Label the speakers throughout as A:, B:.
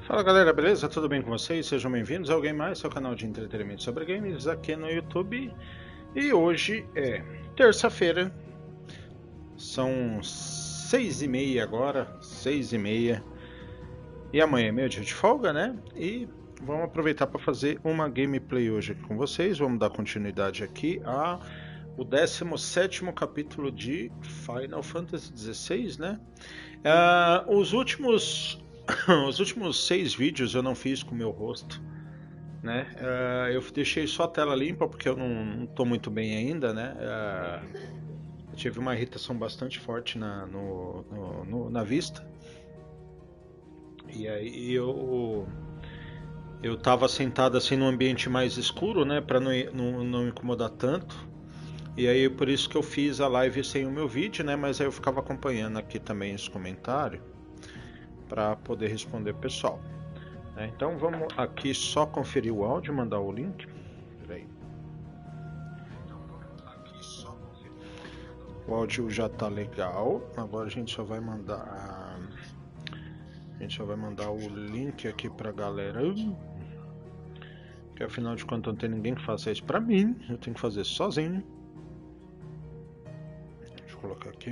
A: Fala galera, beleza? Tudo bem com vocês? Sejam bem-vindos ao Game Mais, seu canal de entretenimento sobre games aqui no YouTube. E hoje é terça-feira, são 6h30 agora, 6h30. E amanhã é meu dia de folga, né? E vamos aproveitar para fazer uma gameplay hoje aqui com vocês. Vamos dar continuidade aqui a o 17º capítulo de Final Fantasy XVI, né? Os últimos 6 vídeos eu não fiz com o meu rosto, né? Eu deixei só a tela limpa porque eu não estou muito bem ainda, né? Eu tive uma irritação bastante forte na vista. E aí eu estava sentado assim num ambiente mais escuro, né? Para não incomodar tanto. E aí por isso que eu fiz a live sem o meu vídeo, né? Mas aí eu ficava acompanhando aqui também os comentários para poder responder o pessoal. Então vamos aqui só conferir o áudio, mandar o link. Peraí. O áudio já tá legal. Agora a gente só vai mandar o link aqui pra galera. Que afinal de contas não tem ninguém que faça isso pra mim. Eu tenho que fazer sozinho. Deixa eu colocar aqui.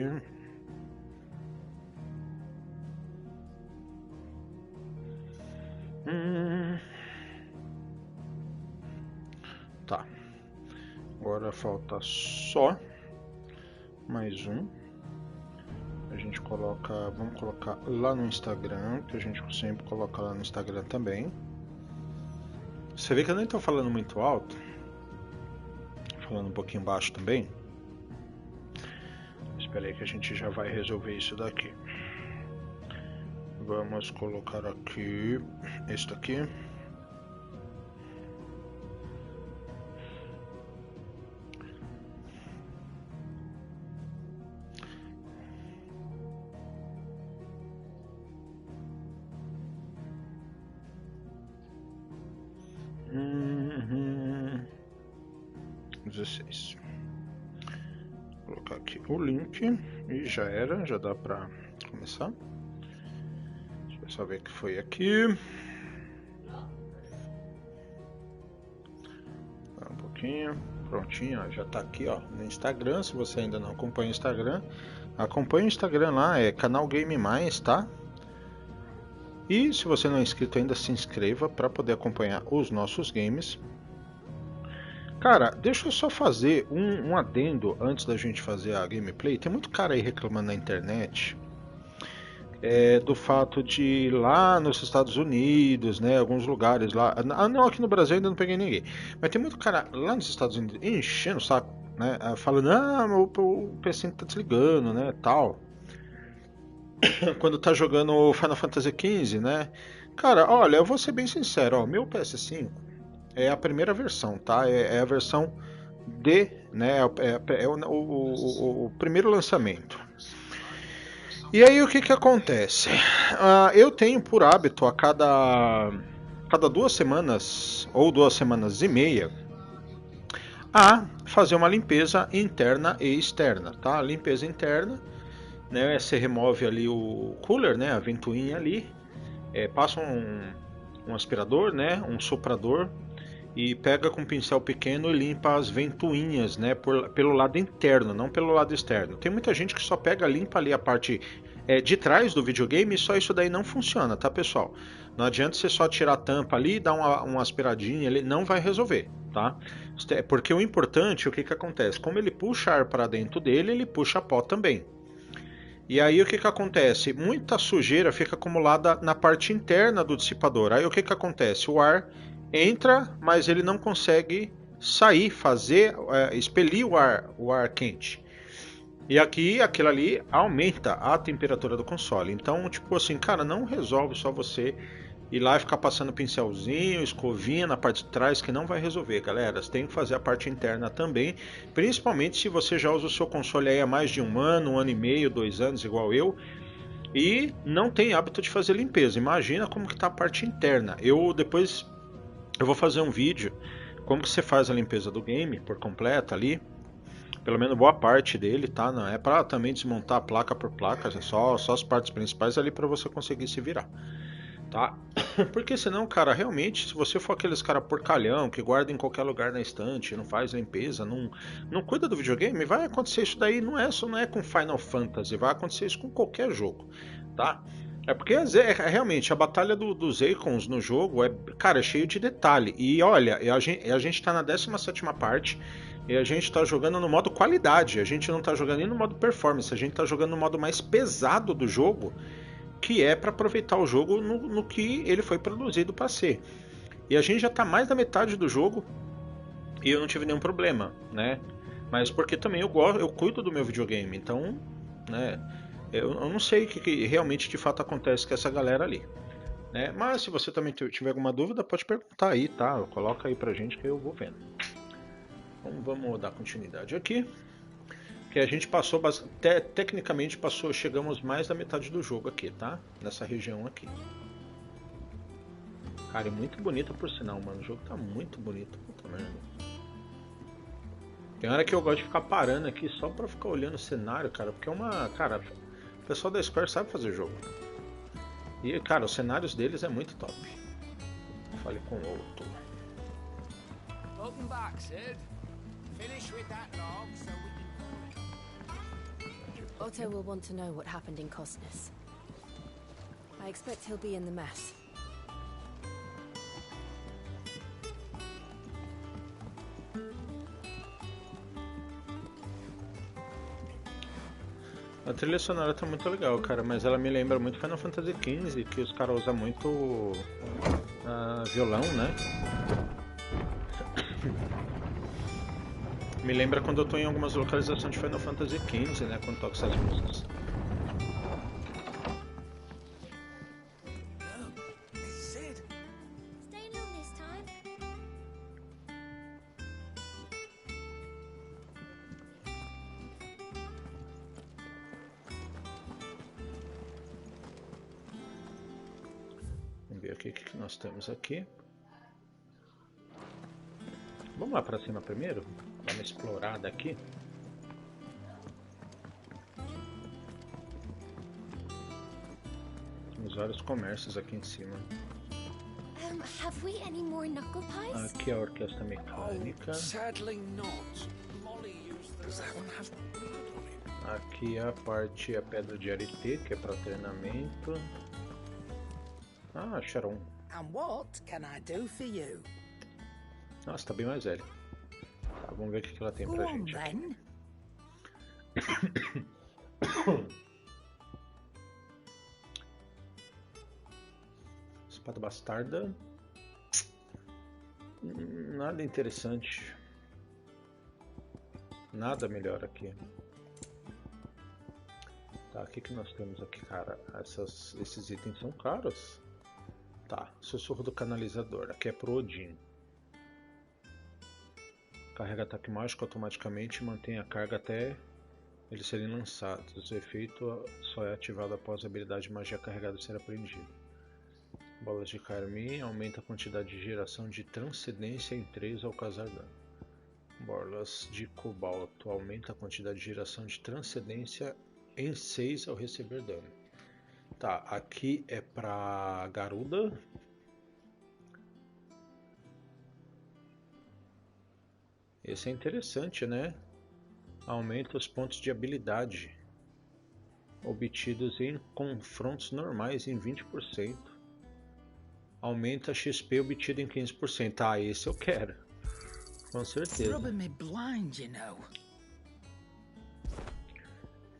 A: Tá. Agora falta só mais um. A gente coloca, vamos colocar lá no Instagram, que a gente sempre coloca lá no Instagram também. Você vê que eu nem tô falando muito alto, falando um pouquinho baixo também. Espera aí que a gente já vai resolver isso daqui. Vamos colocar aqui este aqui. Uhum. 16. Vou colocar aqui o link e já era, já dá pra começar. Deixa eu só ver que foi aqui. Um pouquinho, prontinho, ó, já tá aqui ó, no Instagram. Se você ainda não acompanha o Instagram, acompanhe o Instagram lá, é canal Game Mais, tá? E se você não é inscrito ainda, se inscreva para poder acompanhar os nossos games. Cara, deixa eu só fazer um adendo antes da gente fazer a gameplay. Tem muito cara aí reclamando na internet do fato de lá nos Estados Unidos, né, alguns lugares lá. Não, aqui no Brasil ainda não peguei ninguém. Mas tem muito cara lá nos Estados Unidos enchendo o saco, né, falando, o PC tá desligando, né, tal. Quando tá jogando Final Fantasy XV, né? Cara, olha, eu vou ser bem sincero, ó, meu PS5 é a primeira versão, tá? É a versão D, né? É o primeiro lançamento. E aí o que que acontece? Eu tenho por hábito a cada 2 semanas ou 2 semanas e meia a fazer uma limpeza interna e externa, tá? Limpeza interna, né? Você remove ali o cooler, né? A ventoinha ali, passa um aspirador, né? Um soprador e pega com um pincel pequeno e limpa as ventoinhas, né? Pelo lado interno, não pelo lado externo. Tem muita gente que só pega, limpa ali a parte de trás do videogame e só isso daí não funciona, tá, pessoal? Não adianta você só tirar a tampa ali e dar uma aspiradinha, ele não vai resolver, tá? Porque o importante, o que que acontece? Como ele puxa ar para dentro dele, ele puxa pó também. E aí o que que acontece? Muita sujeira fica acumulada na parte interna do dissipador. Aí o que que acontece? O ar entra, mas ele não consegue sair, expelir o ar quente. E aqui, aquilo ali aumenta a temperatura do console. Então, tipo assim, cara, não resolve só você ir lá e ficar passando pincelzinho, escovinha na parte de trás, que não vai resolver, galera. Você tem que fazer a parte interna também, principalmente se você já usa o seu console aí há mais de 1 ano e meio, 2 anos, igual eu, e não tem hábito de fazer limpeza. Imagina como que tá a parte interna. Depois eu vou fazer um vídeo como que você faz a limpeza do game por completo ali, pelo menos boa parte dele, tá? Não é para também desmontar placa por placa, é só as partes principais ali para você conseguir se virar. tá? Porque senão, cara, realmente, se você for aqueles cara porcalhão que guarda em qualquer lugar na estante, não faz limpeza, não cuida do videogame, vai acontecer isso daí, não é com Final Fantasy, vai acontecer isso com qualquer jogo, tá? É porque realmente a batalha dos Icons no jogo cara, é cheio de detalhe. E olha, a gente tá na 17ª parte e a gente tá jogando no modo qualidade. A gente não tá jogando nem no modo performance, a gente tá jogando no modo mais pesado do jogo, que é para aproveitar o jogo no que ele foi produzido para ser. E a gente já tá mais da metade do jogo e eu não tive nenhum problema, né? Mas porque também eu cuido do meu videogame, então, né? Eu não sei o que realmente de fato acontece com essa galera ali, né? Mas se você também tiver alguma dúvida, pode perguntar aí, tá? Coloca aí pra gente que eu vou vendo. Então vamos dar continuidade aqui. Que a gente passou, tecnicamente chegamos mais da metade do jogo aqui, tá? Nessa região aqui. Cara, é muito bonita por sinal, mano. O jogo tá muito bonito, puta merda. Tem hora que eu gosto de ficar parando aqui só pra ficar olhando o cenário, cara. Porque é uma... Cara, o pessoal da Square sabe fazer jogo. E, cara, os cenários deles é muito top. Fale com o outro.
B: Welcome back, Sid. Finish with that log so we can...
C: Otto will want to know what happened in Cosnus. I expect he'll be in the mess.
A: A trilha sonora tá muito legal, cara, mas ela me lembra muito Final Fantasy XV, que os caras usam muito violão, né? Me lembra quando eu tô em algumas localizações de Final Fantasy XV, né? Quando toco essas músicas. Vamos ver aqui o que nós temos aqui. Vamos lá pra cima primeiro? Dar uma explorada aqui. Temos vários comércios aqui em cima.
C: Have we any more knuckle pies?
A: Aqui é a orquestra mecânica.
B: Sadly not. Molly used the... Does that one have blood on it?
A: Aqui é a parte, a pedra de arete, que é para treinamento. Ah, Sharon.
D: And what can I do for you?
A: Nossa, tá bem mais velho. Tá, vamos ver o que ela tem pra gente aqui. Espada bastarda. Nada interessante. Nada melhor aqui. Tá, o que nós temos aqui, cara? Esses itens são caros. Tá, sussurro do canalizador. Aqui é pro Odin. Carrega ataque mágico automaticamente e mantém a carga até eles serem lançados. O efeito só é ativado após a habilidade de magia carregada ser apreendida. Bolas de carmim aumenta a quantidade de geração de transcendência em 3 ao causar dano. Bolas de cobalto aumenta a quantidade de geração de transcendência em 6 ao receber dano. Tá, aqui é pra Garuda. Esse é interessante, né? Aumenta os pontos de habilidade obtidos em confrontos normais em 20%. Aumenta a XP obtido em 15%. Ah, esse eu quero. Com certeza.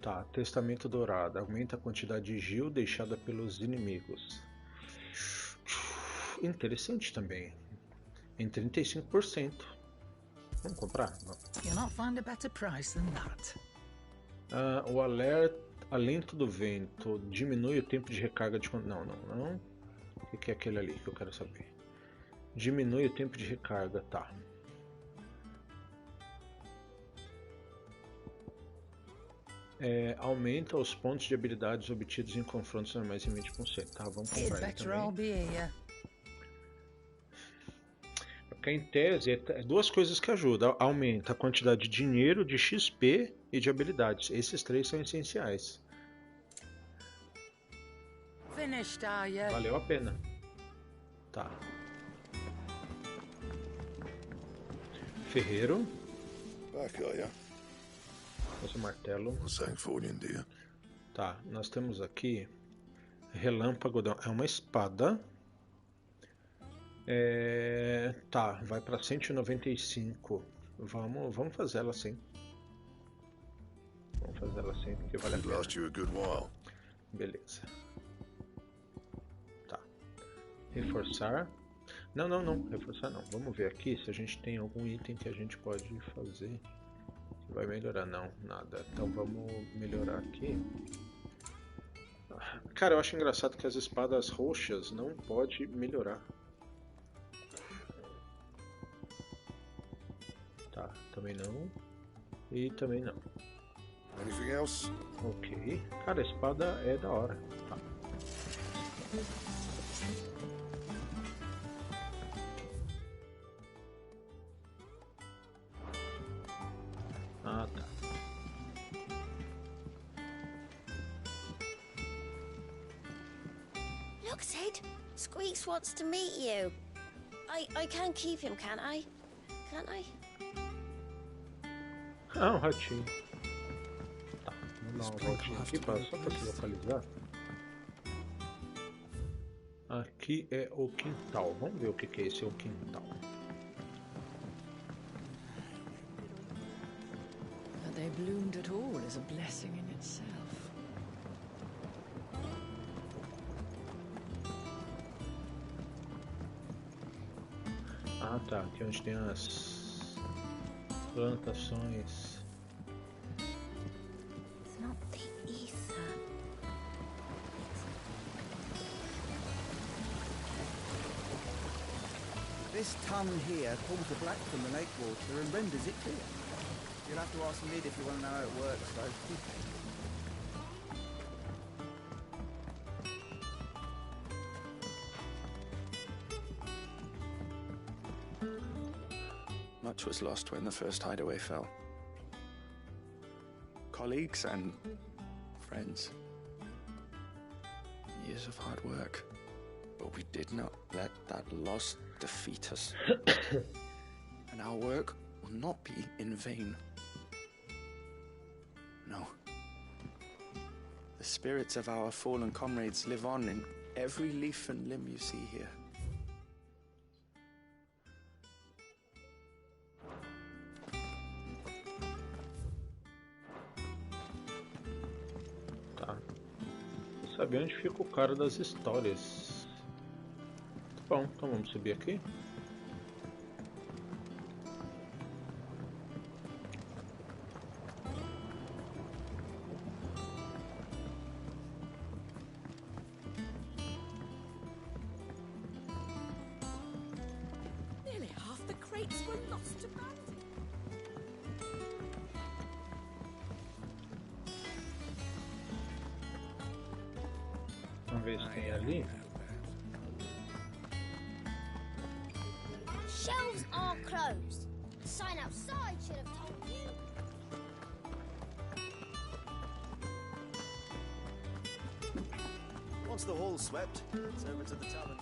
A: Tá, testamento dourado. Aumenta a quantidade de gil deixada pelos inimigos. Interessante também. Em 35%. Vamos comprar? Não. O alento do vento diminui o tempo de recarga de... Não. O que é aquele ali que eu quero saber? Diminui o tempo de recarga, tá. Aumenta os pontos de habilidades obtidos em confrontos normais em 20%. Tá, vamos comprar ele também. Porque em tese é duas coisas que ajudam. Aumenta a quantidade de dinheiro, de XP e de habilidades. Esses três são essenciais.
D: finished, are you?
A: Valeu a pena. Tá. Ferreiro.
E: Back, are ya?
A: Esse martelo.
E: What's that for you, dear?
A: Tá, nós temos aqui relâmpago, é uma espada. Tá, vai pra 195. Vamos fazer ela assim. Vamos fazer ela assim, porque vale a
E: Should
A: pena.
E: last you a good while.
A: Beleza. Tá. Reforçar. Não. Reforçar não. Vamos ver aqui se a gente tem algum item que a gente pode fazer. Vai melhorar, não, nada. Então vamos melhorar aqui. Cara, eu acho engraçado que as espadas roxas não pode melhorar. Tá, também não. E também não.
E: Anything else?
A: Ok. Cara, a espada é da hora. Tá. Ah, tá.
F: Look, Sid. Squeaks wants to meet you. I can keep him, can't I? Can't I?
A: Ah, um ratinho. Tá, vamos dar uma voltinha aqui só pra se localizar. Aqui é o quintal. Vamos ver o que é esse o quintal.
G: That they bloomed at all is a blessing in itself.
A: Ah, tá. Aqui é onde tem as plantações.
F: It's not the ether.
H: This tunnel here pulls the black from the lake water and renders it clear. You'll have to ask Lid if you want to know how it works, though.
I: Much was lost when the first hideaway fell. Colleagues and friends. Years of hard work. But we did not let that loss defeat us. And our work will not be in vain. No. The spirits of our fallen comrades live on in every leaf and limb you see here.
A: Tá. Vou saber onde fica o cara das histórias. Tá bom, então vamos subir aqui.
C: Nearly half the crates were lost to bandits.
A: Vamos ver se tem ali.
F: Shelves are closed. The sign outside should have told you.
H: Once the hall's swept, it's over to the tavern.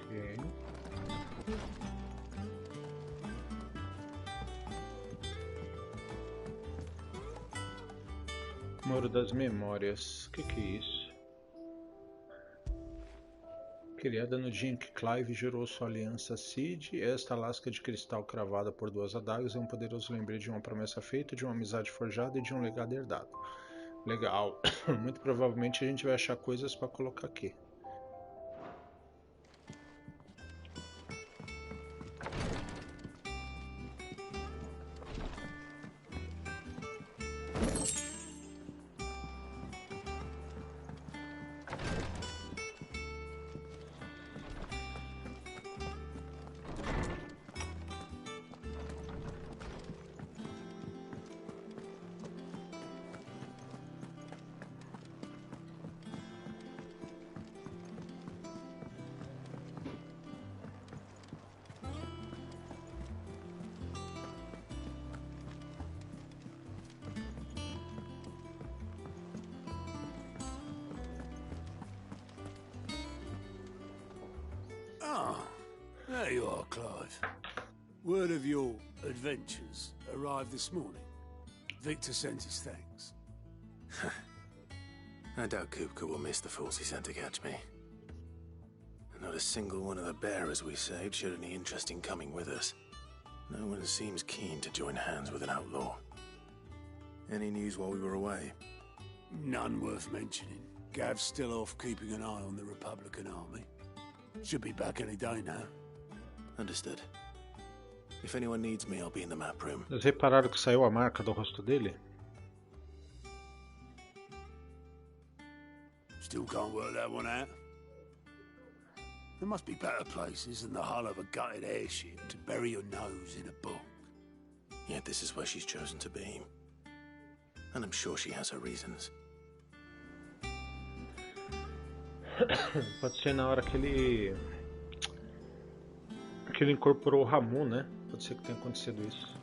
A: Ok. Muro das Memórias. O que é isso? Criada no dia em que Clive jurou sua aliança a Cid, esta lasca de cristal cravada por duas adagas é um poderoso lembrete de uma promessa feita, de uma amizade forjada e de um legado herdado. Legal. Muito provavelmente a gente vai achar coisas para colocar aqui.
J: Ah, there you are, Clive. Word of your adventures arrived this morning. Victor sent his thanks.
K: I doubt Kupka will miss the fools he sent to catch me. Not a single one of the bearers we saved showed any interest in coming with us. No one seems keen to join hands with an outlaw. Any news while we were away?
J: None worth mentioning. Gav's still off keeping an eye on the Republican army. Should be back any day now.
K: Understood. If anyone needs me, I'll be in the map room.
A: Vocês repararam que saiu a marca do rosto dele?
J: Still can't work that one out. There must be better places than the hull of a gutted airship to bury your nose in a book.
K: Yet this is where she's chosen to be. And I'm sure she has her reasons.
A: Pode ser na hora que ele incorporou o Ramu, né? Pode ser que tenha acontecido isso.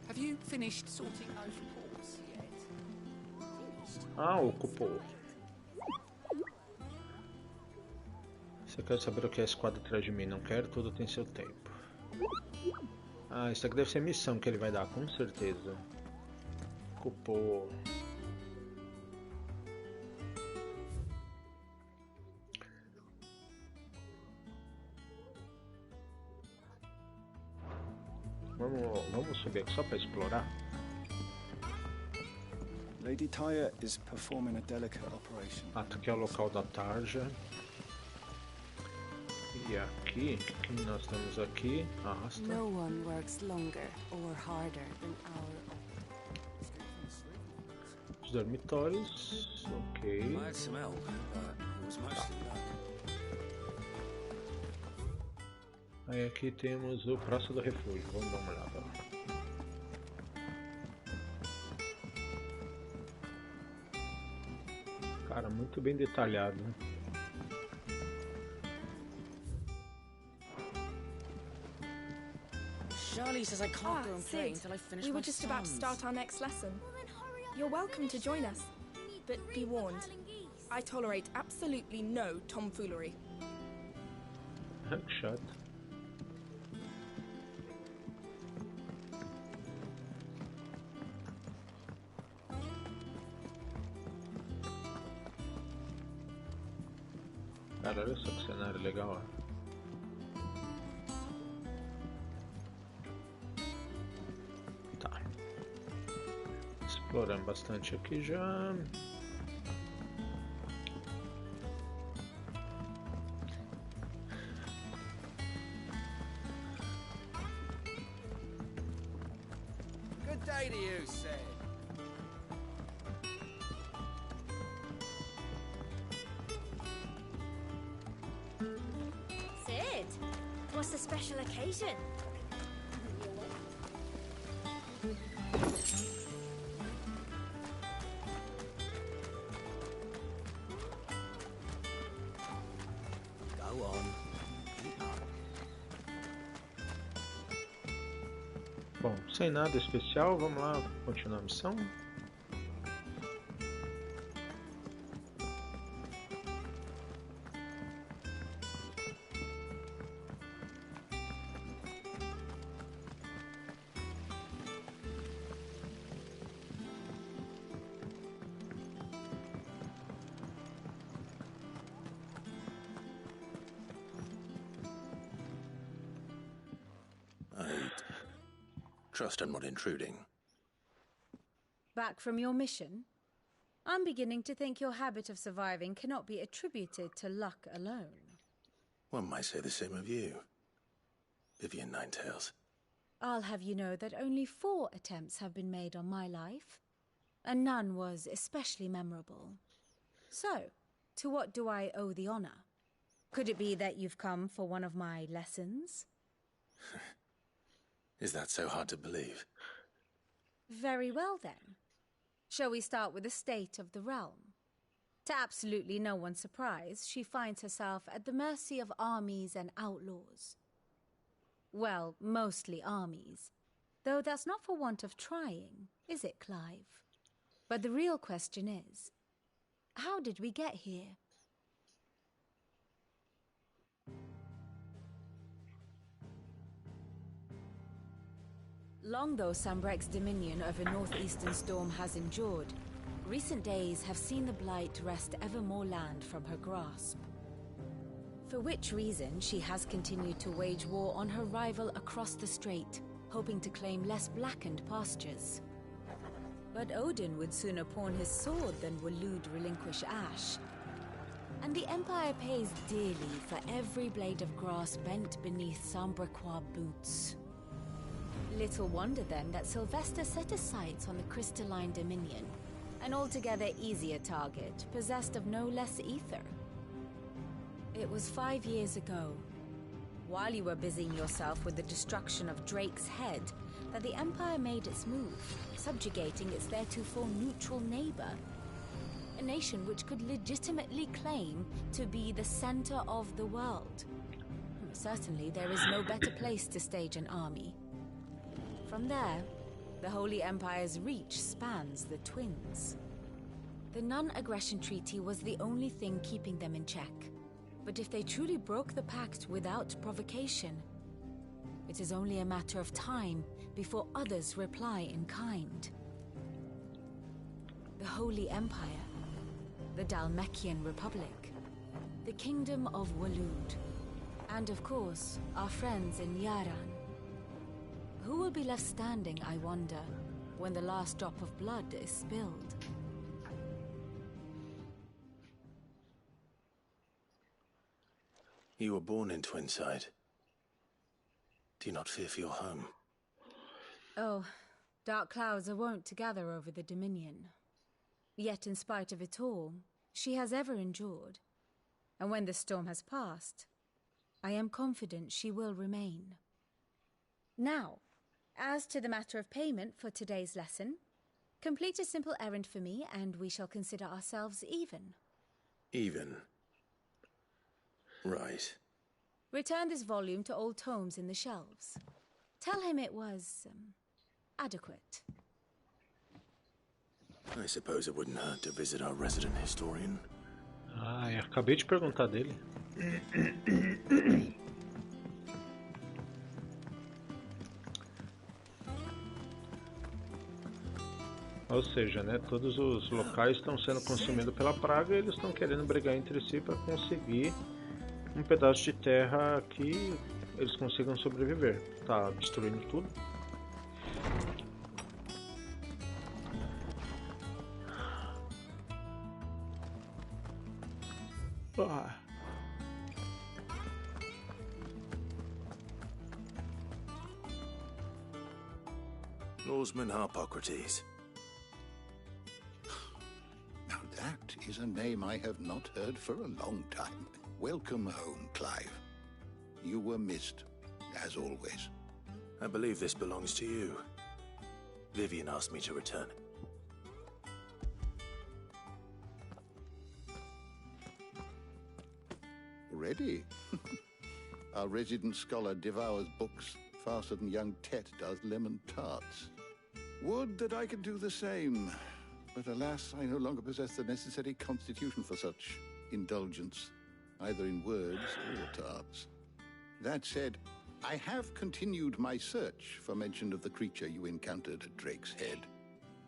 B: Have you finished sorting those reports yet?
A: Ah, ocupou. Você quer saber o que é a esquadra atrás de mim? Não quero, tudo tem seu tempo. Ah, isso aqui deve ser missão que ele vai dar, com certeza. Ocupou. Vamos subir aqui só para explorar.
L: Lady Tyre is performing a delicate operation.
A: Aqui é o local da tarja. E aqui, o que nós temos aqui? Arrasta.
C: No one works longer or harder than our
A: Os dormitórios. Ok.
I: I had some help, but it was mostly luck.
A: Aí aqui temos o Praça do Refúgio. Vamos dar uma olhada lá. Cara, muito bem detalhado.
G: Charlie says I can't go and play
M: Sid,
G: until I finish
M: we
G: my
M: were just about to
G: sums.
M: start our next lesson. You're welcome to join us, but be warned, I tolerate absolutely no tomfoolery.
A: Shut. Cara, olha só que cenário legal, ó. Tá. Explorando bastante aqui já.
H: Good day to you, Sid.
F: Sid, what's the special occasion?
K: Go on.
A: Bom, sem nada especial, vamos lá continuar a missão.
K: Trust I'm not intruding.
N: Back from your mission? I'm beginning to think your habit of surviving cannot be attributed to luck alone.
K: One might say the same of you, Vivian Ninetails.
N: I'll have you know that only 4 attempts have been made on my life, and none was especially memorable. So, to what do I owe the honor? Could it be that you've come for one of my lessons?
K: Is that so hard to believe?
N: Very well, then. Shall we start with the state of the realm? To absolutely no one's surprise, she finds herself at the mercy of armies and outlaws. Well, mostly armies. Though that's not for want of trying, is it, Clive? But the real question is, how did we get here? Long though Sambrek's dominion over northeastern Storm has endured, recent days have seen the Blight wrest ever more land from her grasp. For which reason she has continued to wage war on her rival across the strait, hoping to claim less blackened pastures. But Odin would sooner pawn his sword than Waloed relinquish Ash. And the Empire pays dearly for every blade of grass bent beneath Sambrequois boots. Little wonder then that Sylvester set his sights on the crystalline dominion, an altogether easier target, possessed of no less ether. It was 5 years ago, while you were busying yourself with the destruction of Drake's head, that the Empire made its move, subjugating its theretofore neutral neighbor. A nation which could legitimately claim to be the center of the world. Certainly, there is no better place to stage an army. From there, the Holy Empire's reach spans the Twins. The non-aggression treaty was the only thing keeping them in check. But if they truly broke the pact without provocation, it is only a matter of time before others reply in kind. The Holy Empire, the Dhalmekian Republic, the Kingdom of Waloed, and of course, our friends in Yaran. Who will be left standing, I wonder, when the last drop of blood is spilled?
K: You were born in Twinside. Do you not fear for your home?
N: Oh, dark clouds are wont to gather over the Dominion. Yet in spite of it all, she has ever endured. And when the storm has passed, I am confident she will remain. Now, as to the matter of payment for today's lesson, complete a simple errand for me and we shall consider ourselves even.
K: Even? Right.
N: Return this volume to old tomes in the shelves. Tell him it was, adequate.
K: I suppose it wouldn't hurt to visit our resident historian.
A: Ah, eu acabei de perguntar dele. Ou seja, né, todos os locais estão sendo consumidos pela praga e eles estão querendo brigar entre si para conseguir um pedaço de terra que eles consigam sobreviver. Tá destruindo tudo. Ah.
K: Norseman Harpocrates.
O: Now that is a name I have not heard for a long time. Welcome home, Clive. You were missed, as always.
K: I believe this belongs to you. Vivian asked me to return it.
O: Ready? Our resident scholar devours books faster than young Tet does lemon tarts. Would that I could do the same. But alas, I no longer possess the necessary constitution for such indulgence, either in words or tarts. That said, I have continued my search for mention of the creature you encountered at Drake's Head.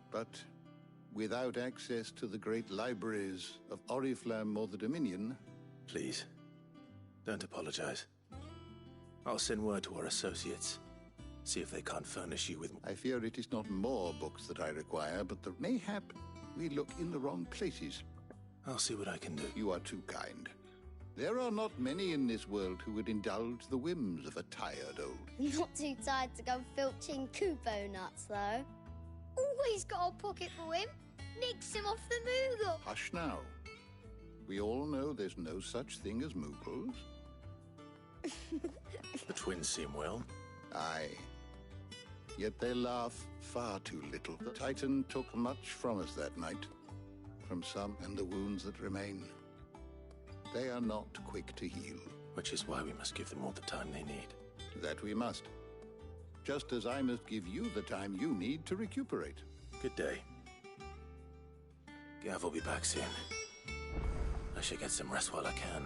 O: But without access to the great libraries of Oriflamme or the Dominion...
K: Please, don't apologize. I'll send word to our associates. See if they can't furnish you with...
O: I fear it is not more books that I require, but mayhap we look in the wrong places.
K: I'll see what I can do.
O: You are too kind. There are not many in this world who would indulge the whims of a tired old...
P: Not too tired to go filching Kupo nuts, though. Always got a pocket for him. Nicks him off the Moogle.
O: Hush now. We all know there's no such thing as Moogles.
K: The twins seem well.
O: Aye. Yet they laugh far too little. The Titan took much from us that night. From some and the wounds that remain. They are not quick to heal.
K: Which is why we must give them all the time they need.
O: That we must. Just as I must give you the time you need to recuperate.
K: Good day. Gav will be back soon. I should get some rest while I can.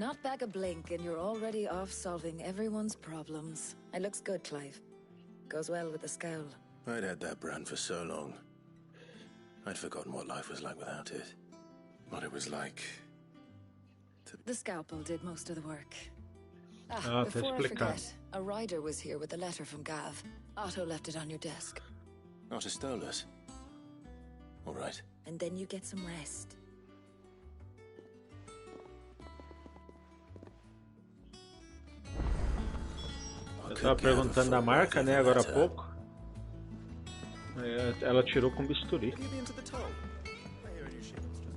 G: Not back a blink and you're already off solving everyone's problems. It looks good, Clive. Goes well with the scowl.
K: I'd had that brand for so long. I'd forgotten what life was like without it. What it was like
G: The scalpel did most of the work.
A: Ah,
G: Before I
A: explicar.
G: forget, a rider was here with a letter from Gav. Otto left it on your desk.
K: Not a stolus. All right.
G: And then you get some rest.
A: Eu tava perguntando da marca, né, agora há pouco. Ela tirou com bisturi.
H: Have you been to the toll? I hear a new shipment's just...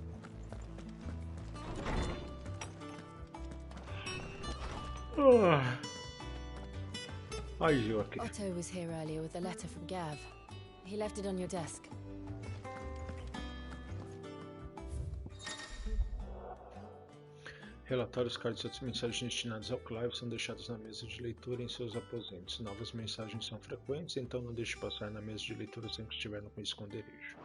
A: Ai, Joaquim.
C: Otto was here earlier with a letter from Gav. He left it on your desk.
A: Relatórios, cartas e outras mensagens destinadas ao Clive são deixados na mesa de leitura em seus aposentos. Novas mensagens são frequentes, então não deixe passar na mesa de leitura sem que estiver no esconderijo.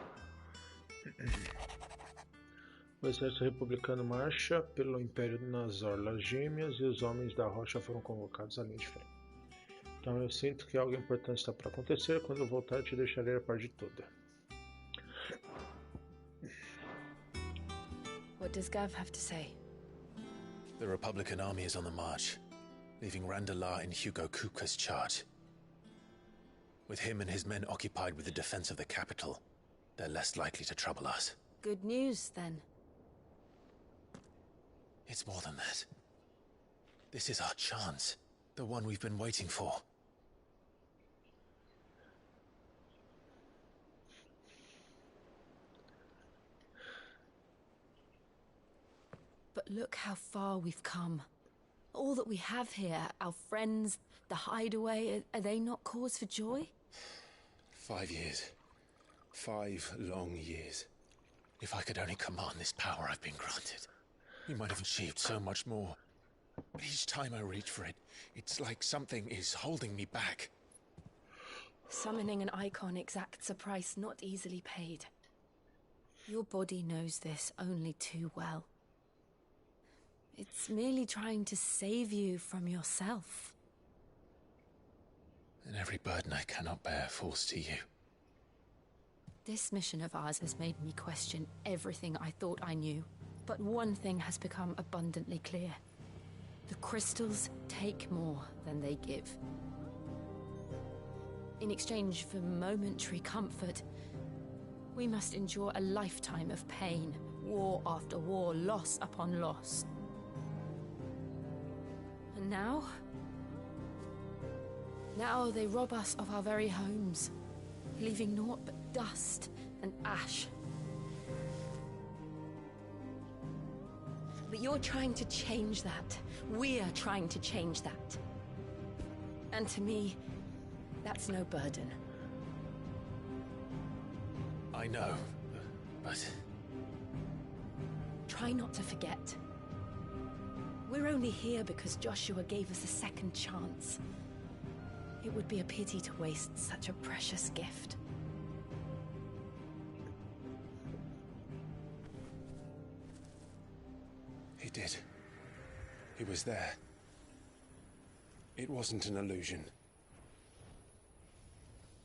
A: O exército republicano marcha pelo Império nas Orlas Gêmeas e os homens da rocha foram convocados à linha de frente. Então eu sinto que algo importante está para acontecer. Quando eu voltar, te deixarei a par de toda.
C: What does Gav have to say?
K: The Republican army is on the march, leaving Randalar in Hugo Kupka's charge. With him and his men occupied with the defense of the capital, they're less likely to trouble us.
C: Good news, then.
K: It's more than that. This is our chance, the one we've been waiting for.
C: But look how far we've come. All that we have here, our friends, the hideaway, are they not cause for joy?
K: 5 years. 5 long years. If I could only command this power I've been granted, we might have achieved so much more. But each time I reach for it, it's like something is holding me back.
C: Summoning an icon exacts a price not easily paid. Your body knows this only too well. It's merely trying to save you from yourself.
K: And every burden I cannot bear falls to you.
C: This mission of ours has made me question everything I thought I knew. But one thing has become abundantly clear. The crystals take more than they give. In exchange for momentary comfort, we must endure a lifetime of pain, war after war, loss upon loss. And now they rob us of our very homes, leaving naught but dust and ash. But you're trying to change that. We're trying to change that. And to me, that's no burden.
K: I know, but...
C: Try not to forget. We're only here because Joshua gave us a second chance. It would be a pity to waste such a precious gift.
K: He did. He was there. It wasn't an illusion.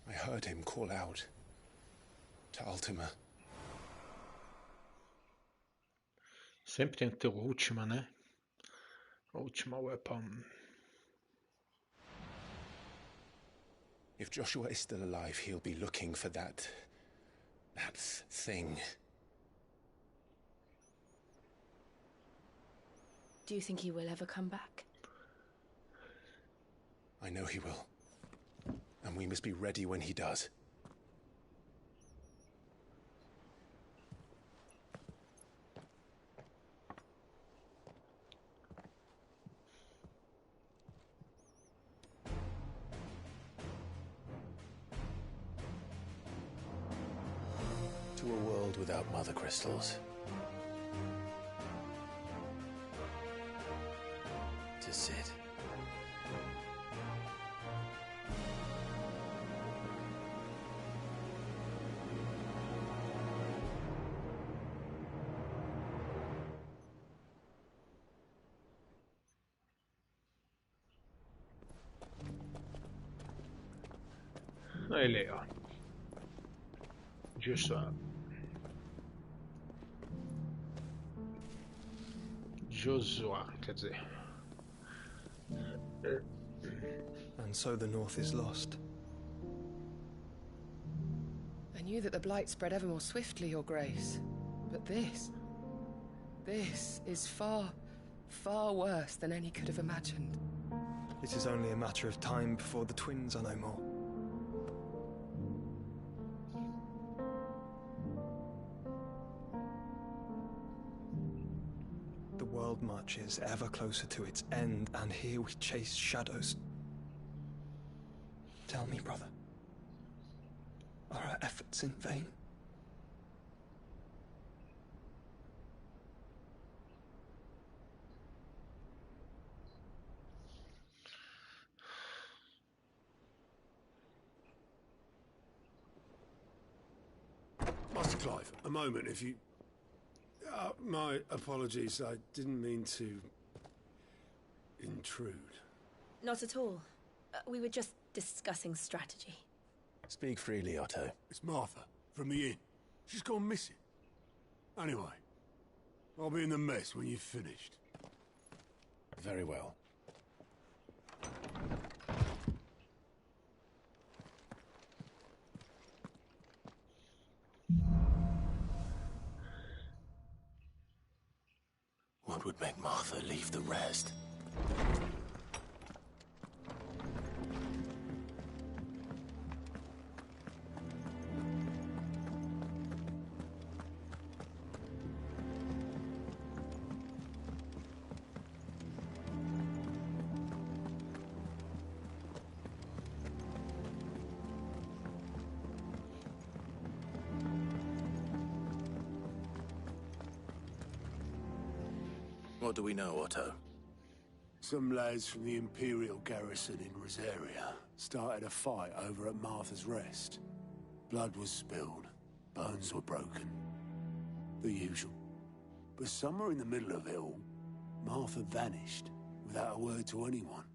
K: I heard him call out to Ultima.
A: Sempre tem que ter última, né? Última weapon.
K: If Joshua is still alive, he'll be looking for that thing.
C: Do you think he will ever come back?
K: I know he will. And we must be ready when he does. To a world without mother crystals. To Sid.
A: Olha ele aí, ó. Joshua. Joshua, quer dizer.
Q: And so the North is lost.
R: I knew that the blight spread ever more swiftly, Your Grace. But this is far, far worse than any could have imagined.
Q: It is only a matter of time before the twins are no more. The world marches ever closer to its end, and here we chase shadows. Tell me, brother, are our efforts in vain?
J: Master Clive, a moment, if you... my apologies, I didn't mean to... intrude.
M: Not at all. We were just discussing strategy.
K: Speak freely, Otto.
J: It's Martha, from the inn. She's gone missing. Anyway, I'll be in the mess when you've finished.
K: Very well. What would make Martha leave the rest? What do we know, Otto?
J: Some lads from the Imperial garrison in Rosaria started a fight over at Martha's Rest. Blood was spilled, bones were broken. The usual. But somewhere in the middle of it all, Martha vanished without a word to anyone.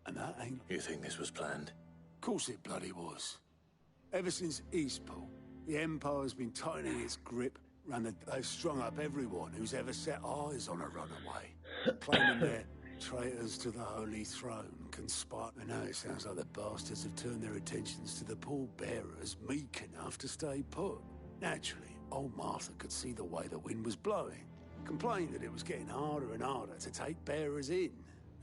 J: And that ain't...
K: You think this was planned?
J: Course it bloody was. Ever since Eastpool, the Empire's been tightening its grip. They've strung up everyone who's ever set eyes on a runaway, claiming they're traitors to the Holy Throne, conspire. And now it sounds like the bastards have turned their attentions to the pallbearers meek enough to stay put. Naturally, old Martha could see the way the wind was blowing, complained that it was getting harder and harder to take bearers in.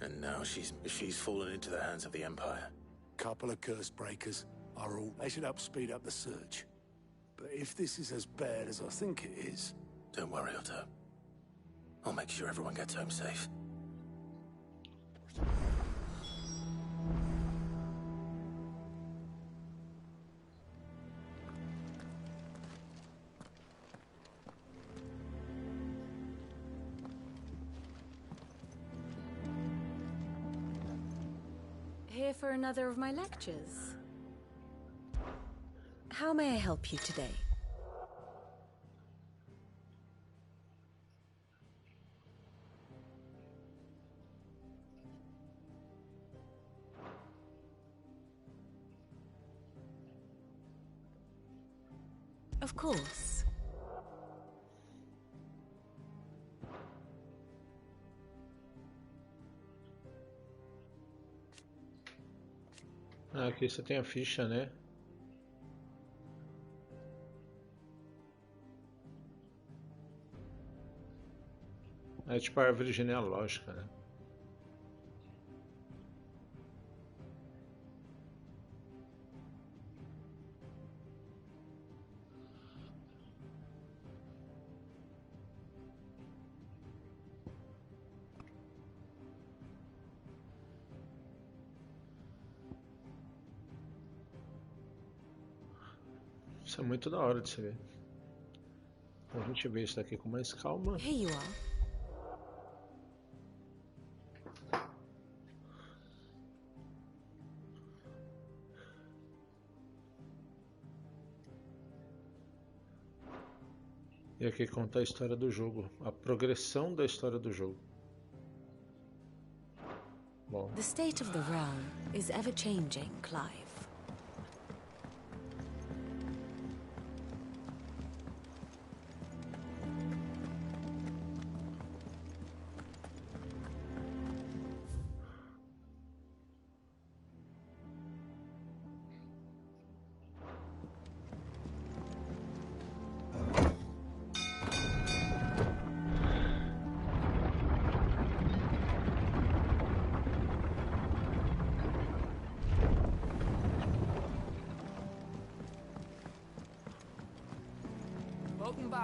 K: And now she's fallen into the hands of the Empire.
J: Couple of curse breakers are all... They should speed up the search. But if this is as bad as I think it is...
K: Don't worry, Otto. I'll make sure everyone gets home safe.
N: Here for another of my lectures. How may I help you today? Of course.
A: Ah, aqui você tem a ficha, né? É tipo a árvore genealógica, né? Isso é muito da hora de se ver. A gente vê isso daqui com mais calma.
N: Here you are.
A: E aqui conta a história do jogo, a progressão da história do jogo. Bom.
N: The state of the realm is ever changing, Clive.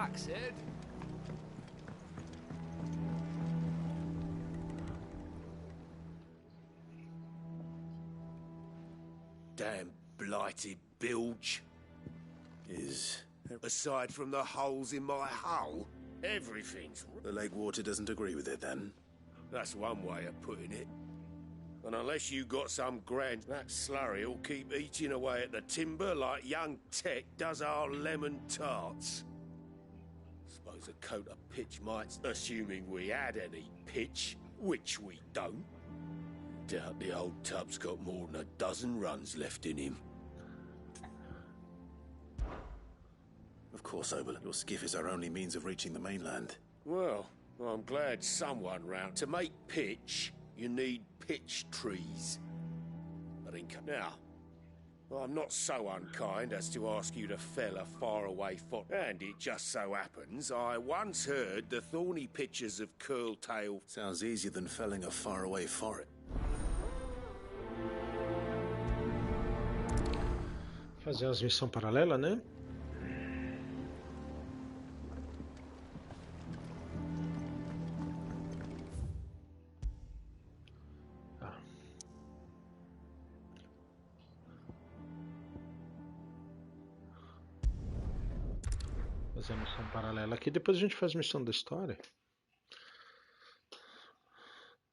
B: axe head.
J: Damn blighted bilge. Aside from the holes in my hull, everything's...
K: The lake water doesn't agree with it, then?
J: That's one way of putting it. And unless you got some grand... That slurry'll keep eating away at the timber like young Tech does our lemon tarts. Suppose a coat of pitch might... Assuming we had any pitch, which we don't. Doubt the old tub's got more than a dozen runs left in him.
K: Of course, Obel. Your skiff is our only means of reaching the mainland.
J: Well, I'm glad someone round. To make pitch, you need pitch trees. Now, I'm not so unkind as to ask you to fell a faraway foot. And it just so happens, I once heard the thorny pitches of curltail...
K: Sounds easier than felling a faraway forest.
A: Fazer as missões paralelas, né? Fazer a missão paralela aqui, depois a gente faz a missão da história.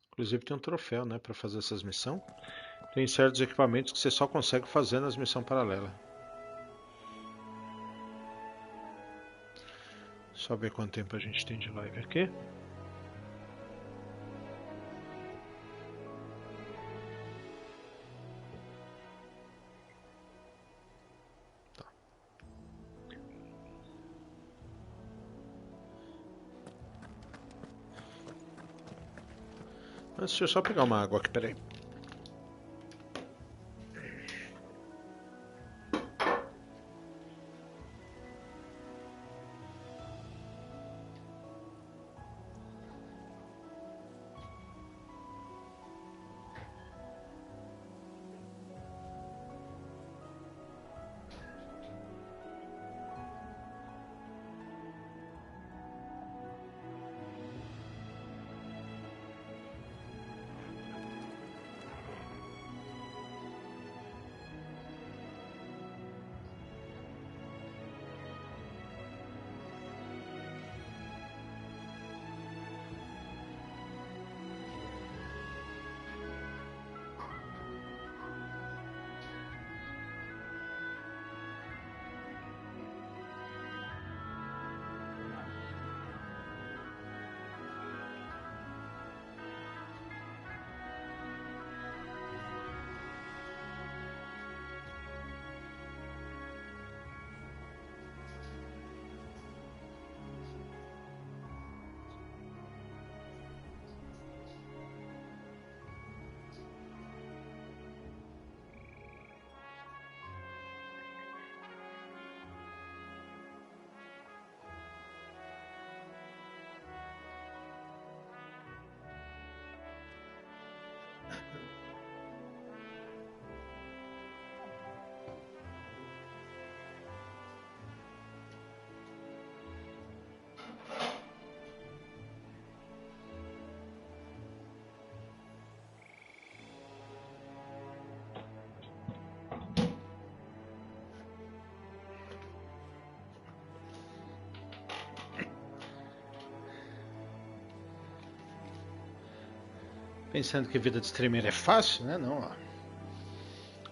A: Inclusive tem um troféu, né, para fazer essas missões. Tem certos equipamentos que você só consegue fazer nas missões paralelas. Só ver quanto tempo a gente tem de live aqui. Deixa eu só pegar uma água aqui, peraí. Pensando que a vida de streamer é fácil, né? Não, ó.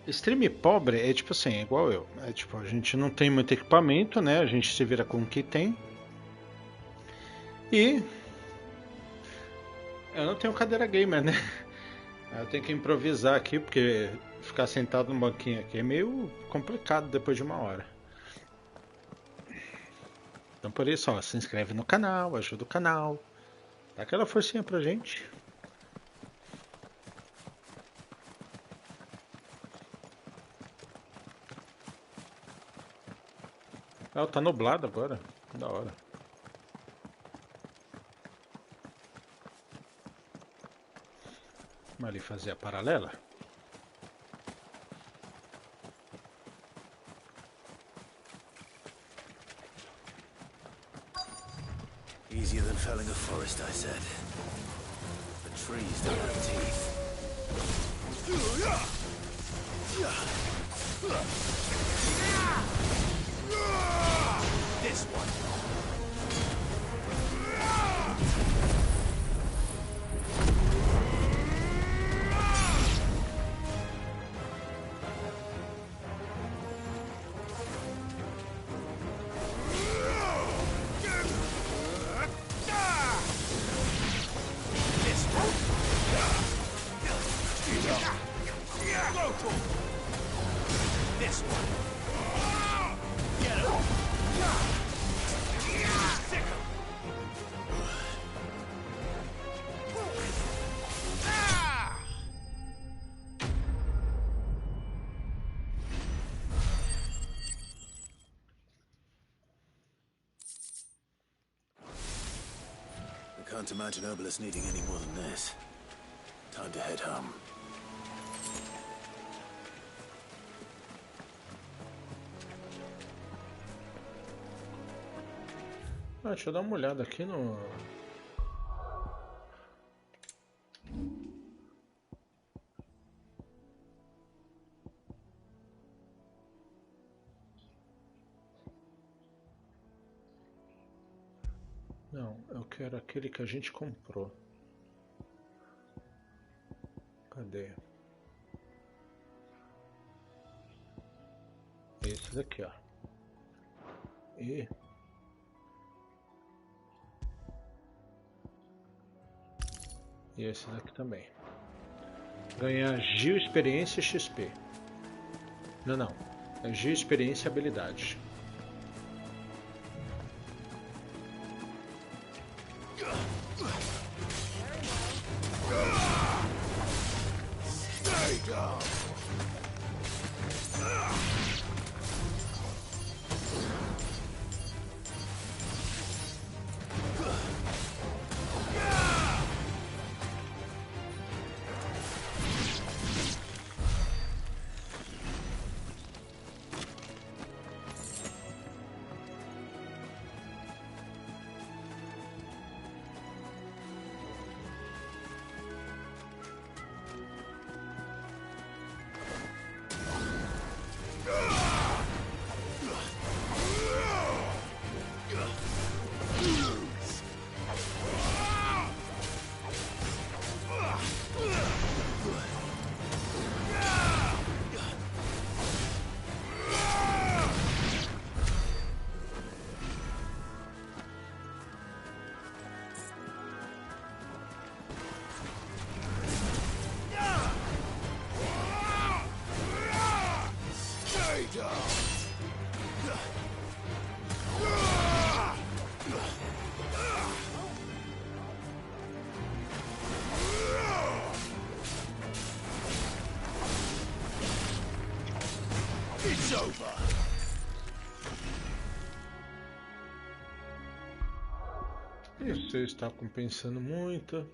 A: Stream pobre é tipo assim, é igual eu. É tipo, a gente não tem muito equipamento, né? A gente se vira com o que tem. E eu não tenho cadeira gamer, né? Eu tenho que improvisar aqui, porque ficar sentado no banquinho aqui é meio complicado depois de uma hora. Então por isso, ó, se inscreve no canal, ajuda o canal. Dá aquela forcinha pra gente. Ah, tá nublado agora. Da hora. Vamos ali fazer a paralela.
K: felling a forest, I said. The trees don't have teeth. This one. This one. Get him. Sick him. I can't imagine Obelisk needing any more than this. Time to head home.
A: Ah, deixa eu dar uma olhada aqui no... Não, eu quero aquele que a gente comprou. Cadê? Esse daqui, ó. E... E esse daqui também. Ganhar Gil, experiência e XP. Não, não. É Gil, experiência e habilidade.
K: It's over.
A: Isso está compensando muito.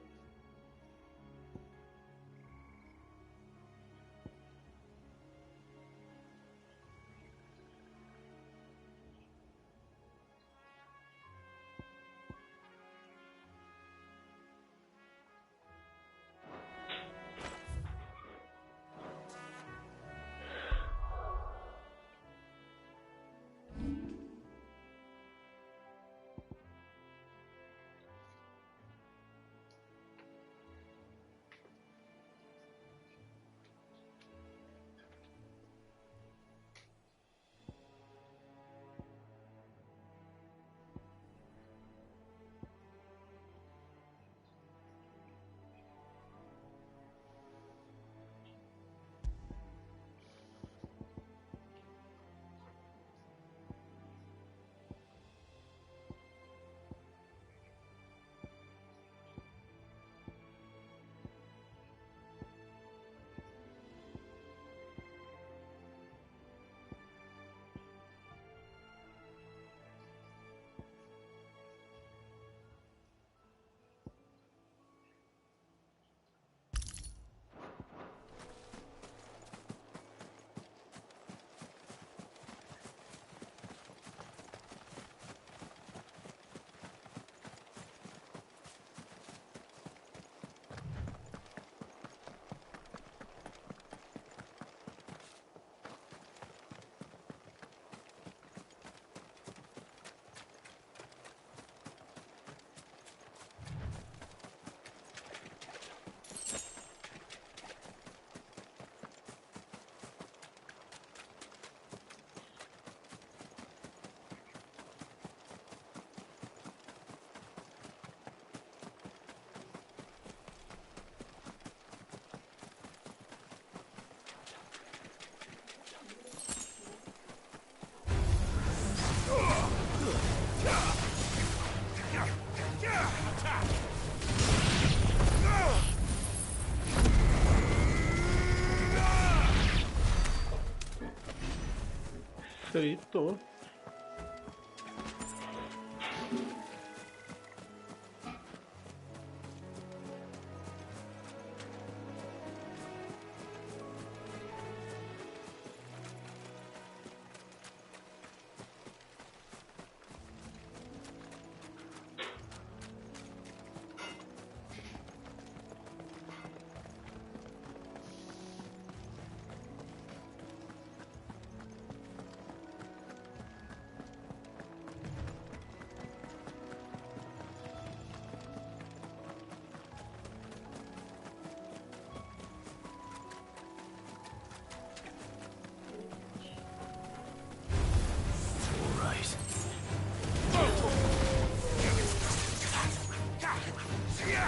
A: Fritou.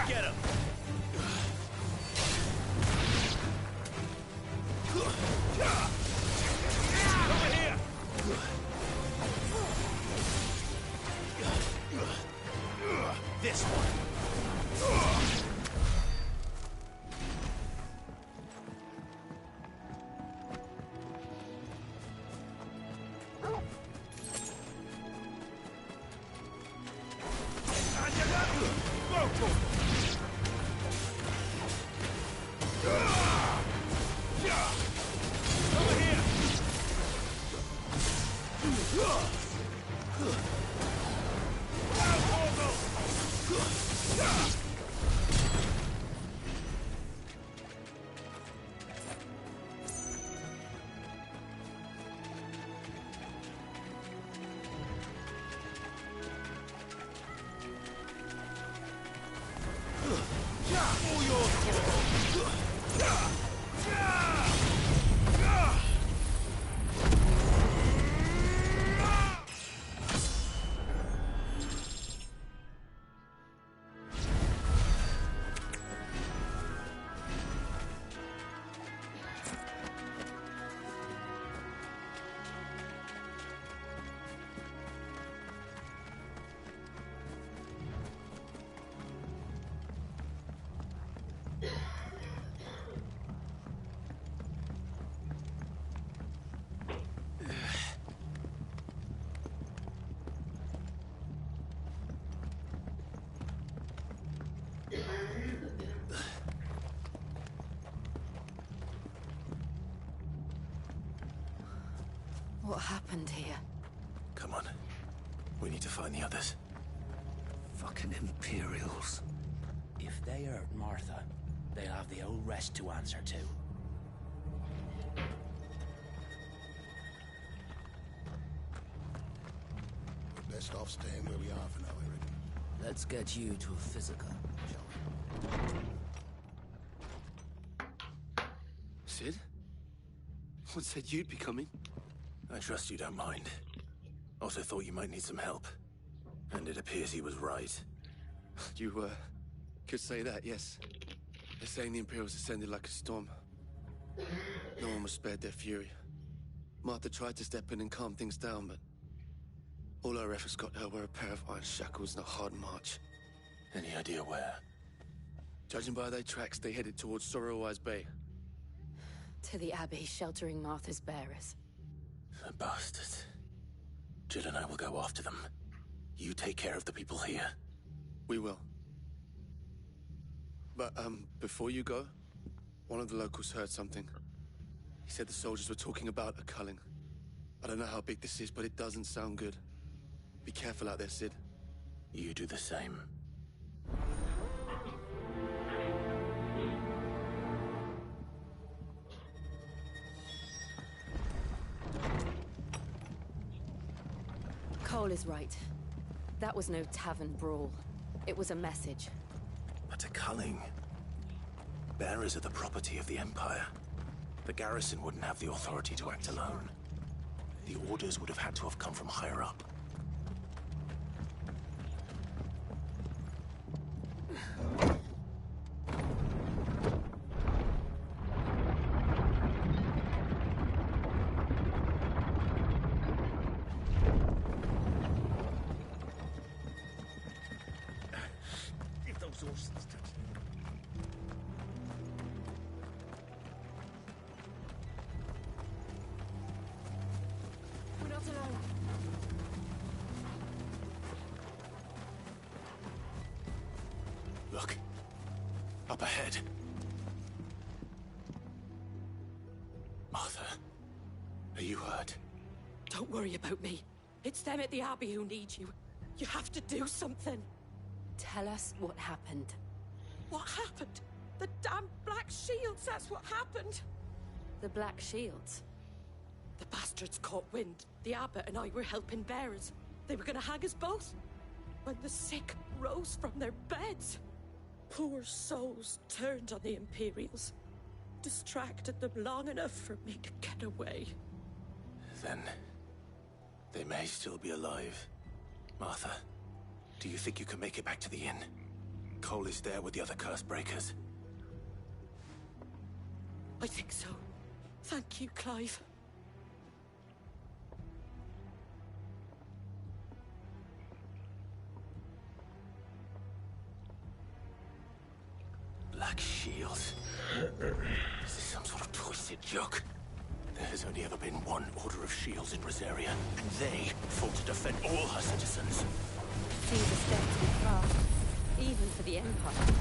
B: Get him! Over here! This one!
C: What happened here?
K: Come on. We need to find the others.
B: Fucking Imperials. If they hurt Martha, they'll have the whole rest to answer to.
E: We're best off staying where we are for now, I reckon.
B: Let's get you to a physical, shall we?
S: Sid? What said you'd be coming?
K: I trust you don't mind. Also thought you might need some help. And it appears he was right.
S: You, could say that, yes. They're saying the Imperials ascended like a storm. No one was spared their fury. Martha tried to step in and calm things down, but all our efforts got her were a pair of iron shackles and a hard march.
K: Any idea where?
S: Judging by their tracks, they headed towards Sorrowwise Bay.
C: To the Abbey, sheltering Martha's bearers.
K: The bastards. Jill and I will go after them. You take care of the people here.
S: We will. But, before you go, one of the locals heard something. He said the soldiers were talking about a culling. I don't know how big this is, but it doesn't sound good. Be careful out there, Sid.
K: You do the same.
C: Cole is right. That was no tavern brawl. It was a message.
K: But a culling. Bearers are the property of the Empire. The garrison wouldn't have the authority to act alone. The orders would have had to have come from higher up.
B: If those horses touch
R: We're not
K: Look. Up ahead. Martha, are you hurt?
T: Don't worry about me. It's them at the Abbey who need you. You have to do something.
C: Tell us what happened.
T: What happened? The damn Black Shields, that's what happened.
C: The Black Shields?
T: The bastards caught wind. The abbot and I were helping bearers. They were gonna hang us both. When the sick rose from their beds, poor souls turned on the Imperials. Distracted them long enough for me to get away.
K: Then they may still be alive. Martha, do you think you can make it back to the inn? Cole is there with the other curse breakers.
T: I think so. Thank you, Clive.
K: Black Shields. Is this some sort of twisted joke? There has only ever been one Order of Shields in Rosaria, and they fought to defend all her citizens.
C: Seems a step too far, even for the Empire.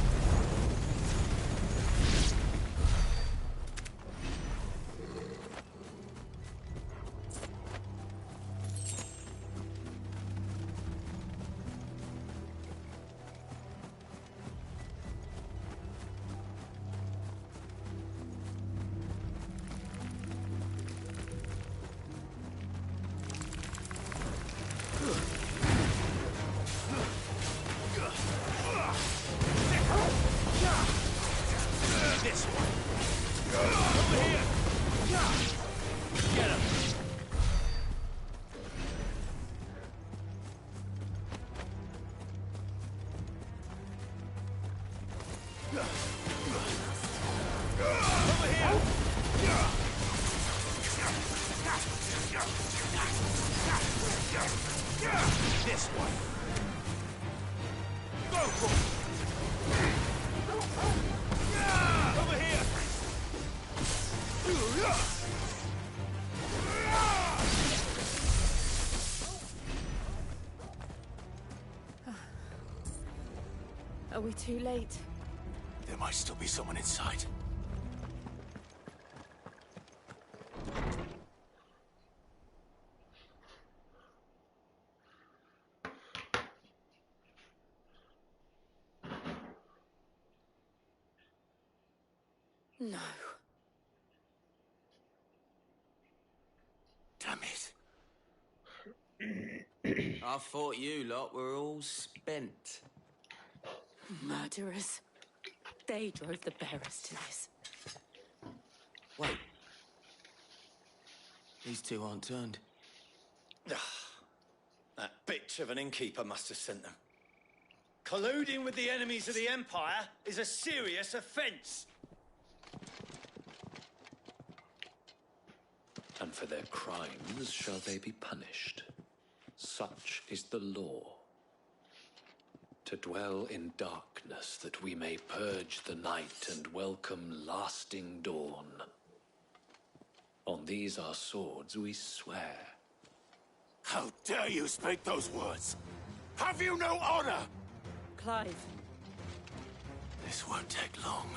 C: Are we too late?
K: There might still be someone inside.
T: No.
K: Damn it.
B: I thought you lot were all spent.
T: Murderers. They drove the bearers to this.
B: Wait. These two aren't turned.
U: That bitch of an innkeeper must have sent them. Colluding with the enemies of the Empire is a serious offence.
V: And for their crimes shall they be punished. Such is the law. To dwell in darkness that we may purge the night and welcome lasting dawn. On these our swords we swear.
K: How dare you speak those words? Have you no honor?
T: Clive.
K: This won't take long.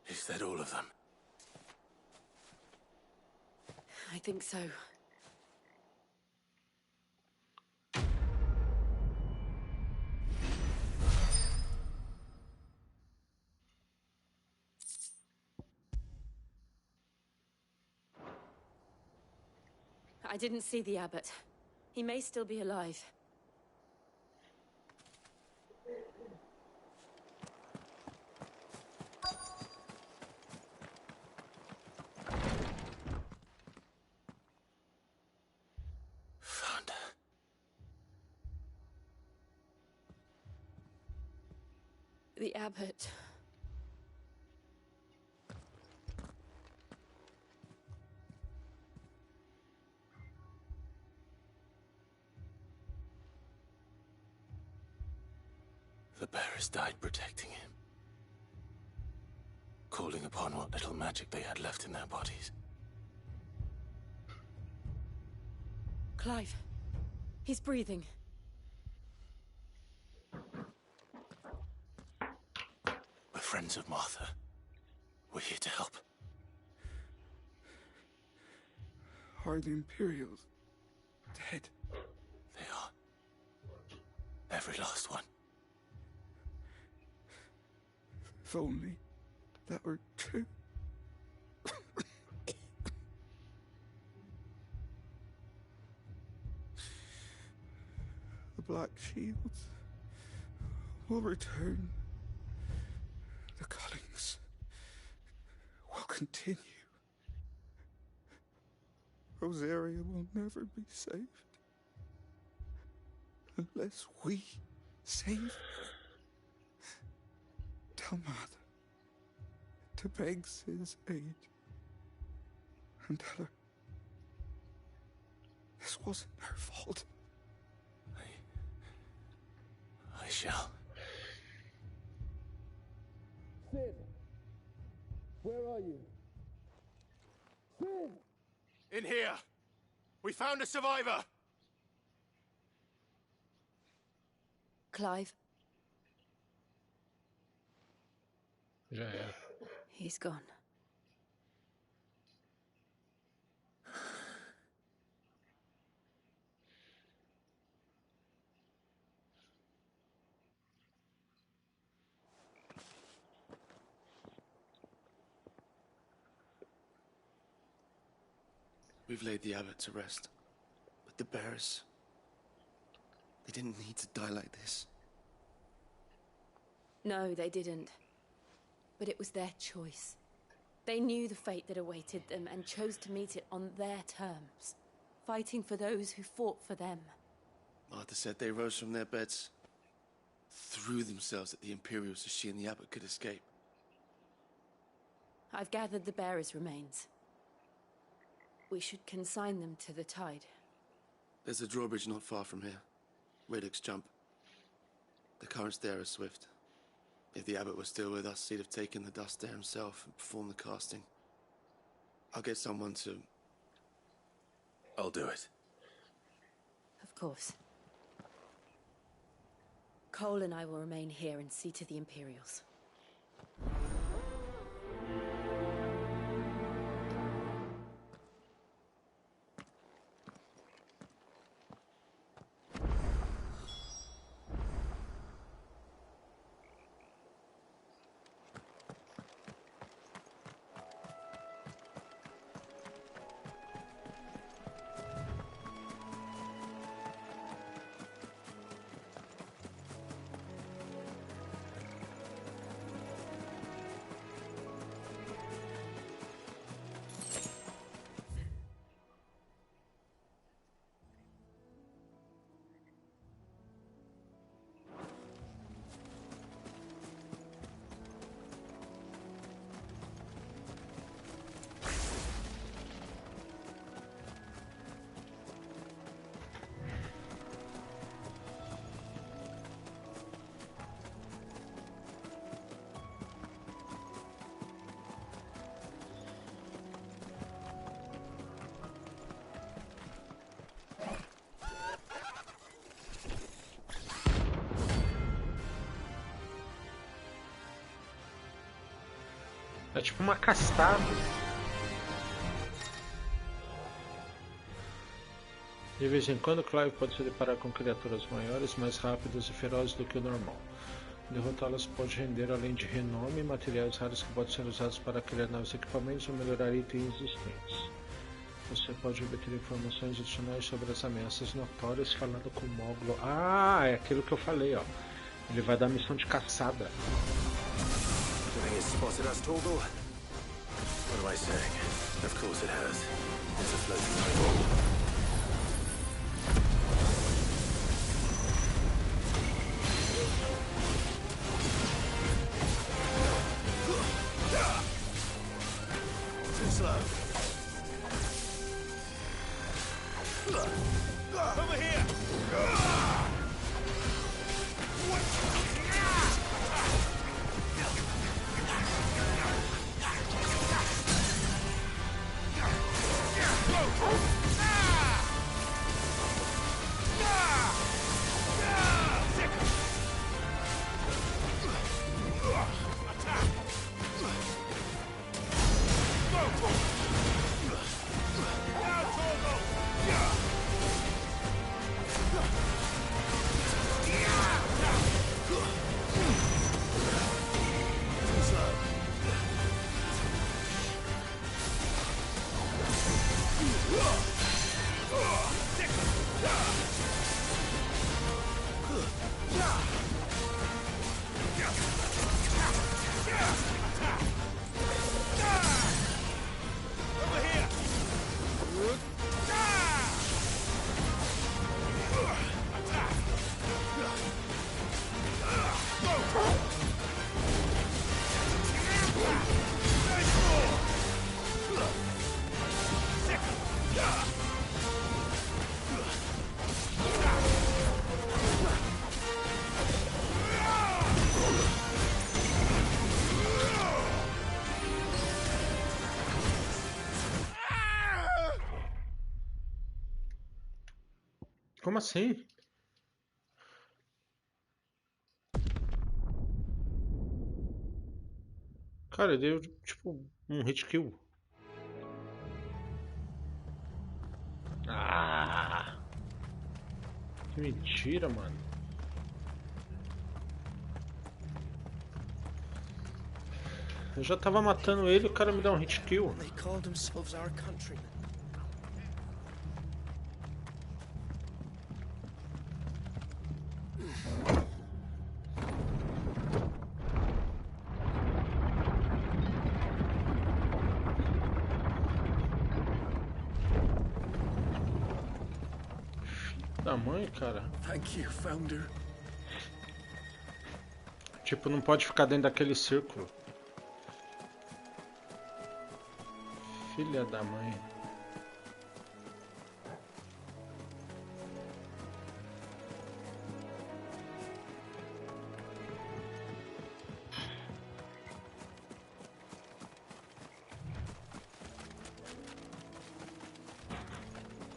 K: Is that all of them?
T: I think so.
C: I didn't see the abbot. He may still be alive.
K: Found her.
C: The abbot.
K: The bearers died protecting him. Calling upon what little magic they had left in their bodies.
C: Clive. He's breathing.
K: We're friends of Martha. We're here to help.
H: Are the Imperials dead?
K: They are. Every last one.
H: If only that were true. The Black Shields will return. The cullings will continue. Rosaria will never be saved unless we save her. Tell Mother to beg Sid's aid and tell her this wasn't her fault.
K: I shall.
J: Sid! Where are you? Sid!
K: In here! We found a survivor!
C: Clive.
A: Já era.
C: He's gone.
S: We've laid the abbot to rest. But the bearers... they didn't need to die like this.
C: No, they didn't. But it was their choice. They knew the fate that awaited them and chose to meet it on their terms, fighting for those who fought for them.
S: Martha said they rose from their beds, threw themselves at the Imperials so she and the abbot could escape.
C: I've gathered the bearers' remains. We should consign them to the tide.
S: There's a drawbridge not far from here. Radix jump. The currents there are swift. If the abbot was still with us, he'd have taken the dust there himself and performed the casting. I'll get someone to...
K: I'll do it.
C: Of course. Cole and I will remain here and see to the Imperials.
A: É tipo uma castada. De vez em quando, Clive pode se deparar com criaturas maiores, mais rápidas e ferozes do que o normal. Derrotá-las pode render, além de renome, materiais raros que podem ser usados para criar novos equipamentos ou melhorar itens existentes. Você pode obter informações adicionais sobre as ameaças notórias falando com o Moglo. Ah, é aquilo que eu falei, ó. Ele vai dar missão de caçada.
K: What am I saying? Of course it has. It's a floating eyeball. Too slow. Over here!
A: Como assim? Cara, deu tipo um hit kill. Ah! Que mentira, mano. Eu já tava matando ele e o cara me dá um hit kill.
I: They called themselves our countrymen.
A: Da mãe, cara.
I: Thank you, Founder.
A: Tipo, não pode ficar dentro daquele círculo. Filha da mãe.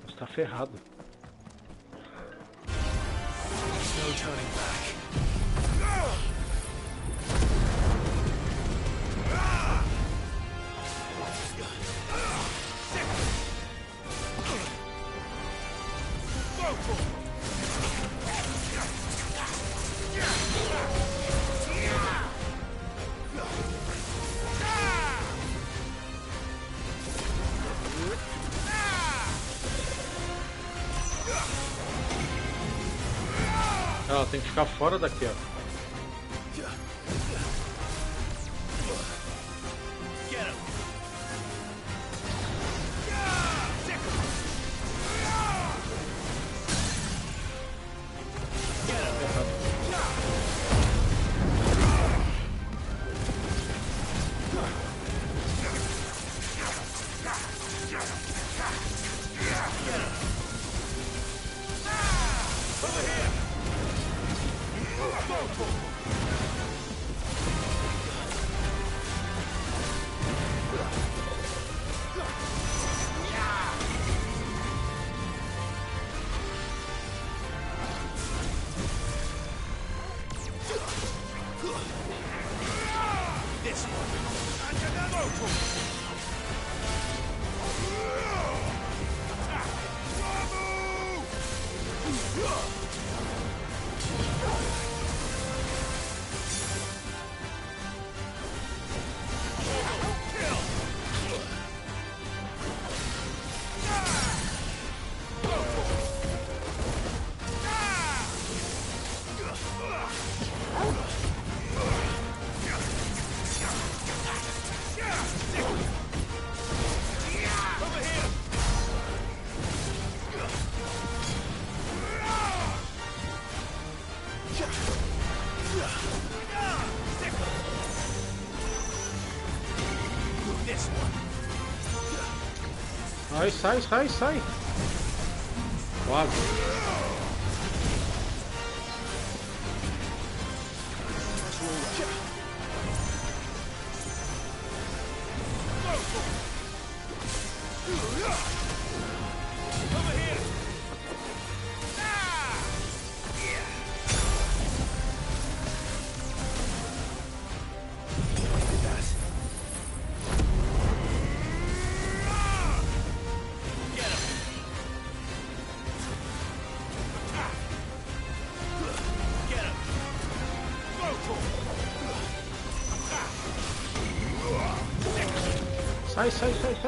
A: Você tá ferrado.
I: No turning back.
A: Ela tem que ficar fora daqui, ó. Sai, sai! Quase.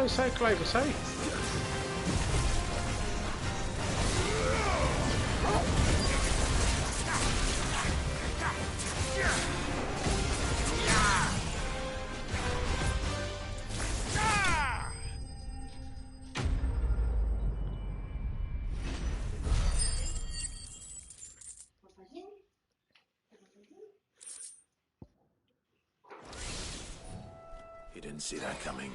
A: Sai, Clive, sai!
K: You didn't see that coming.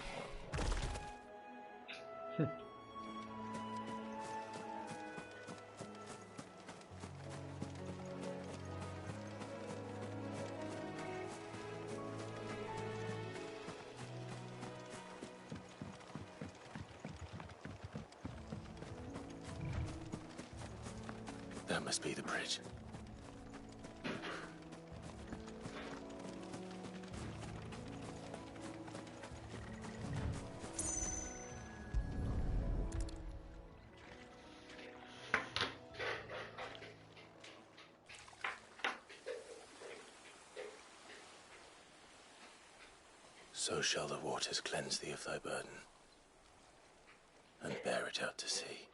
K: That must be the bridge. So shall the waters cleanse thee of thy burden, and bear it out to sea.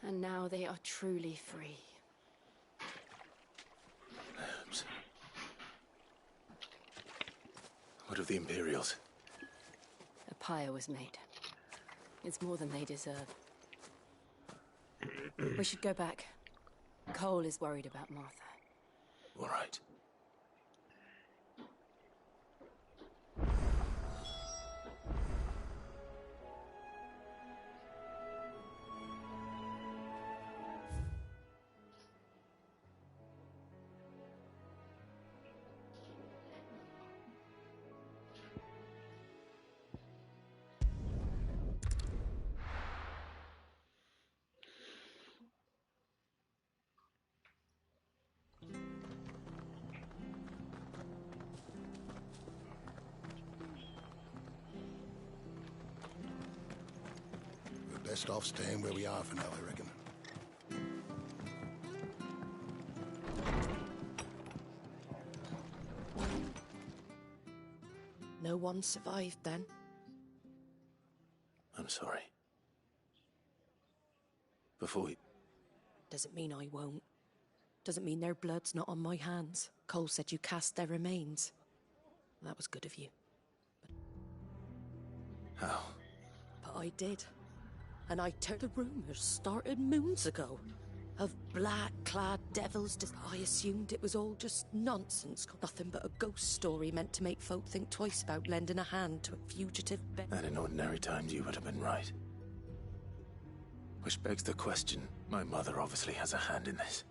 C: And now they are truly free.
K: Perhaps. What of the Imperials?
C: A pyre was made. It's more than they deserve. We should go back. Cole is worried about Martha.
K: All right.
E: Best off staying where we are for now, I reckon.
T: No one survived then?
K: I'm sorry. Before we...
T: Doesn't mean I won't. Doesn't mean their blood's not on my hands. Cole said you cast their remains. That was good of you.
K: How?
T: But I did. And I turned the rumors started moons ago. Of black-clad devils. I assumed it was all just nonsense. Nothing but a ghost story meant to make folk think twice about lending a hand to a fugitive
K: And in ordinary times you would have been right. Which begs the question, my mother obviously has a hand in this.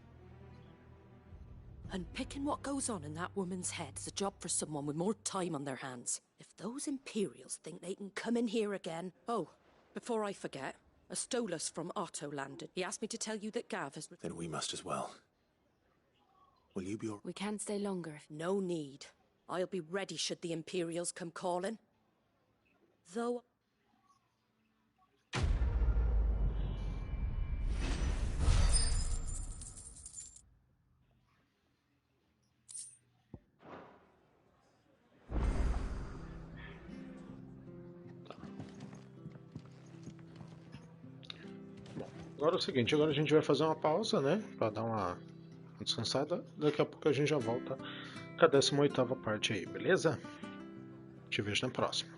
T: And picking what goes on in that woman's head is a job for someone with more time on their hands. If those Imperials think they can come in here again... Oh, before I forget, a Stolas from Otto landed. He asked me to tell you that Gav has...
K: Then we must as well. Will you be all...
C: We can stay longer if...
T: No need. I'll be ready should the Imperials come calling. Though...
A: Agora é o seguinte, agora a gente vai fazer uma pausa, né? Pra dar uma descansada. Daqui a pouco a gente já volta com a 18ª parte aí, beleza? Te vejo na próxima.